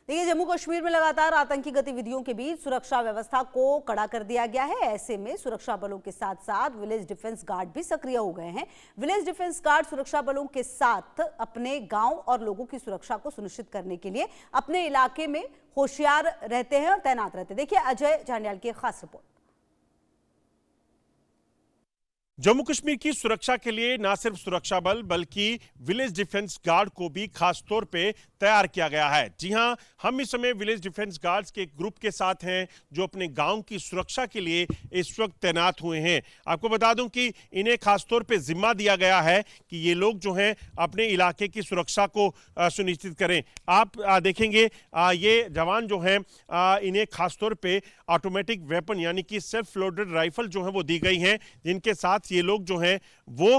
देखिए, जम्मू कश्मीर में लगातार आतंकी गतिविधियों के बीच सुरक्षा व्यवस्था को कड़ा कर दिया गया है। ऐसे में सुरक्षा बलों के साथ साथ विलेज डिफेंस गार्ड भी सक्रिय हो गए हैं। विलेज डिफेंस गार्ड सुरक्षा बलों के साथ अपने गांव और लोगों की सुरक्षा को सुनिश्चित करने के लिए अपने इलाके में होशियार रहते हैं और तैनात रहते हैं। देखिए अजय जांडियाल की खास रिपोर्ट। जम्मू कश्मीर की सुरक्षा के लिए न सिर्फ सुरक्षा बल बल्कि विलेज डिफेंस गार्ड को भी खास तौर पे तैयार किया गया है। जी हां, हम इस समय विलेज डिफेंस गार्ड्स के एक ग्रुप के साथ हैं जो अपने गांव की सुरक्षा के लिए इस वक्त तैनात हुए हैं। आपको बता दूं कि इन्हें खास तौर पे जिम्मा दिया गया है कि ये लोग जो हैं अपने इलाके की सुरक्षा को सुनिश्चित करें। आप देखेंगे ये जवान जो हैं इन्हें खास तौर पे ऑटोमेटिक वेपन यानी कि सेल्फ लोडेड राइफल जो है वो दी गई हैं, जिनके साथ ये लोग जो हैं वो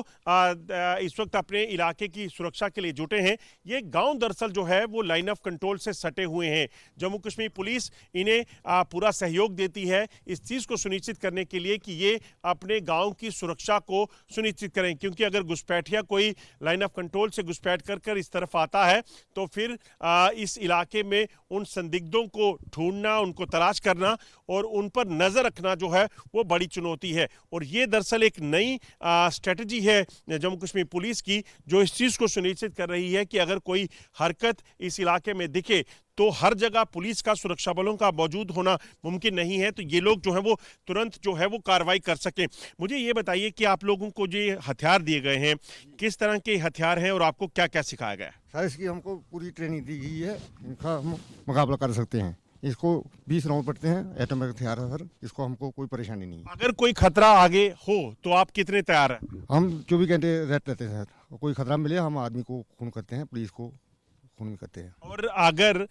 इस वक्त अपने इलाके की सुरक्षा के लिए जुटे हैं। ये गांव दरअसल जो है वो लाइन ऑफ कंट्रोल से सटे हुए हैं। जम्मू कश्मीर पुलिस इन्हें पूरा सहयोग देती है इस चीज को सुनिश्चित करने के लिए कि ये अपने गांव की सुरक्षा को सुनिश्चित करें, क्योंकि अगर घुसपैठिया कोई लाइन ऑफ कंट्रोल से घुसपैठ कर इस तरफ आता है तो फिर इस इलाके में उन संदिग्धों को ढूंढना, उनको तलाश करना और उन पर नजर रखना जो है वो बड़ी चुनौती है। और ये दरअसल एक नई स्ट्रेटजी है जम्मू कश्मीर पुलिस की, जो इस चीज को सुनिश्चित कर रही है कि अगर कोई हरकत इस इलाके में दिखे तो हर जगह पुलिस का, सुरक्षा बलों का मौजूद होना मुमकिन नहीं है, तो ये लोग जो है वो तुरंत जो है वो कार्रवाई कर सकें। मुझे ये बताइए कि आप लोगों को जो हथियार दिए गए हैं किस तरह के हथियार हैं और आपको क्या क्या सिखाया गया है? सर, इसकी हमको पूरी ट्रेनिंग दी गई है, इनका हम मुकाबला कर सकते हैं। इसको 20 राउंड पड़ते हैं, एटॉमिक हथियार है सर, इसको हमको कोई परेशानी नहीं है। अगर कोई खतरा आगे हो तो आप कितने तैयार हैं? हम 24 घंटे रहते हैं सर, कोई खतरा मिले हम आदमी को खून करते हैं, पुलिस को खून भी करते हैं। और अगर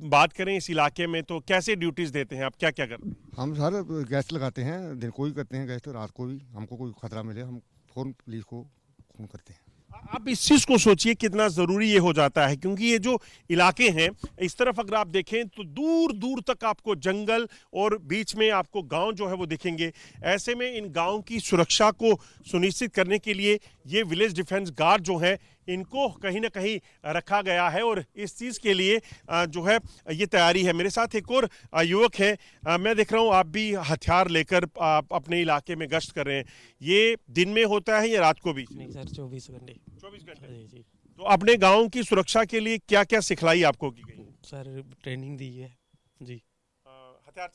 बात करें इस इलाके में तो कैसे ड्यूटीज देते हैं आप, क्या क्या करते हैं? हम सर गैस लगाते हैं, दिन को भी करते हैं गैस, तो रात को भी। हमको कोई खतरा मिले हम फौरन पुलिस को खून करते हैं। आप इस चीज को सोचिए कितना जरूरी ये हो जाता है, क्योंकि ये जो इलाके हैं इस तरफ अगर आप देखें तो दूर दूर तक आपको जंगल और बीच में आपको गांव जो है वो दिखेंगे। ऐसे में इन गांव की सुरक्षा को सुनिश्चित करने के लिए ये विलेज डिफेंस गार्ड जो है इनको कहीं ना कहीं रखा गया है और इस चीज के लिए जो है ये तैयारी है। मेरे साथ एक और युवक है, मैं देख रहा हूँ आप भी हथियार लेकर अपने इलाके में गश्त कर रहे हैं। ये दिन में होता है या रात को भी? नहीं सर, 24 घंटे। 24 घंटे जी। तो अपने गांव की सुरक्षा के लिए क्या क्या सिखलाई आपको की गई? सर ट्रेनिंग दी है जी,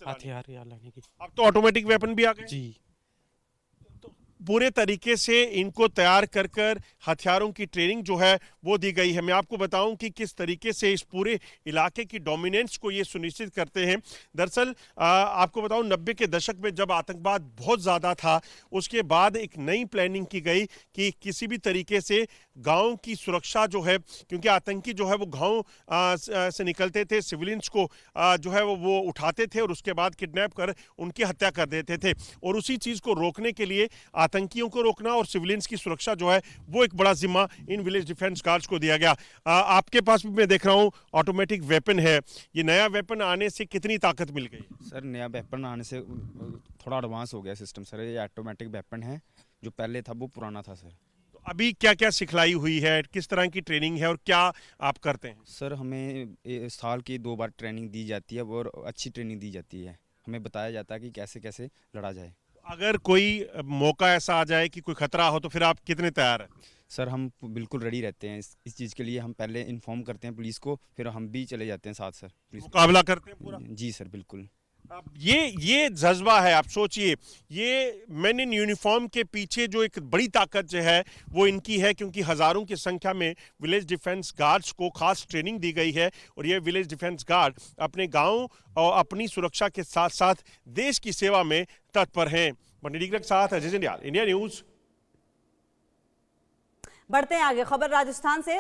हथियार लाने की। अब तो ऑटोमेटिक वेपन भी आ गए जी। पूरे तरीके से इनको तैयार कर हथियारों की ट्रेनिंग जो है वो दी गई है। मैं आपको बताऊं कि किस तरीके से इस पूरे इलाके की डोमिनेंस को ये सुनिश्चित करते हैं। दरअसल आपको बताऊं 90 के दशक में जब आतंकवाद बहुत ज़्यादा था, उसके बाद एक नई प्लानिंग की गई कि किसी भी तरीके से गांव की सुरक्षा जो है, क्योंकि आतंकी जो है वो गांव से निकलते थे, सिविलियंस को जो है वो उठाते थे और उसके बाद किडनैप कर उनकी हत्या कर देते थे। और उसी चीज़ को रोकने के लिए आतंकियों को रोकना और सिविलियंस की सुरक्षा जो है वो एक बड़ा जिम्मा इन विलेज डिफेंस गार्ड्स को दिया गया। आपके पास भी मैं देख रहा हूं ऑटोमेटिक वेपन है। ये नया वेपन आने से कितनी ताकत मिल गई? सर नया वेपन आने से थोड़ा एडवांस हो गया सिस्टम सर। ये ऑटोमेटिक वेपन है, जो पहले था वो पुराना था सर। तो अभी क्या क्या सिखलाई हुई है, किस तरह की ट्रेनिंग है और क्या आप करते हैं? सर हमें साल की 2 बार ट्रेनिंग दी जाती है और अच्छी ट्रेनिंग दी जाती है। हमें बताया जाता है कि कैसे कैसे लड़ा जाए। अगर कोई मौका ऐसा आ जाए कि कोई खतरा हो तो फिर आप कितने तैयार हैं? सर हम बिल्कुल रेडी रहते हैं इस चीज़ के लिए। हम पहले इन्फॉर्म करते हैं पुलिस को, फिर हम भी चले जाते हैं साथ सर पुलिस। मुकाबला करते हैं पूरा? जी सर बिल्कुल। अब ये जज्बा है, आप सोचिए ये मैन इन यूनिफॉर्म के पीछे जो एक बड़ी ताकत जो है वो इनकी है, क्योंकि हजारों की संख्या में विलेज डिफेंस गार्ड्स को खास ट्रेनिंग दी गई है और ये विलेज डिफेंस गार्ड अपने गांव और अपनी सुरक्षा के साथ साथ देश की सेवा में तत्पर हैं। के साथ अजय जांडियाल, इंडिया न्यूज। बढ़ते हैं आगे, खबर राजस्थान से।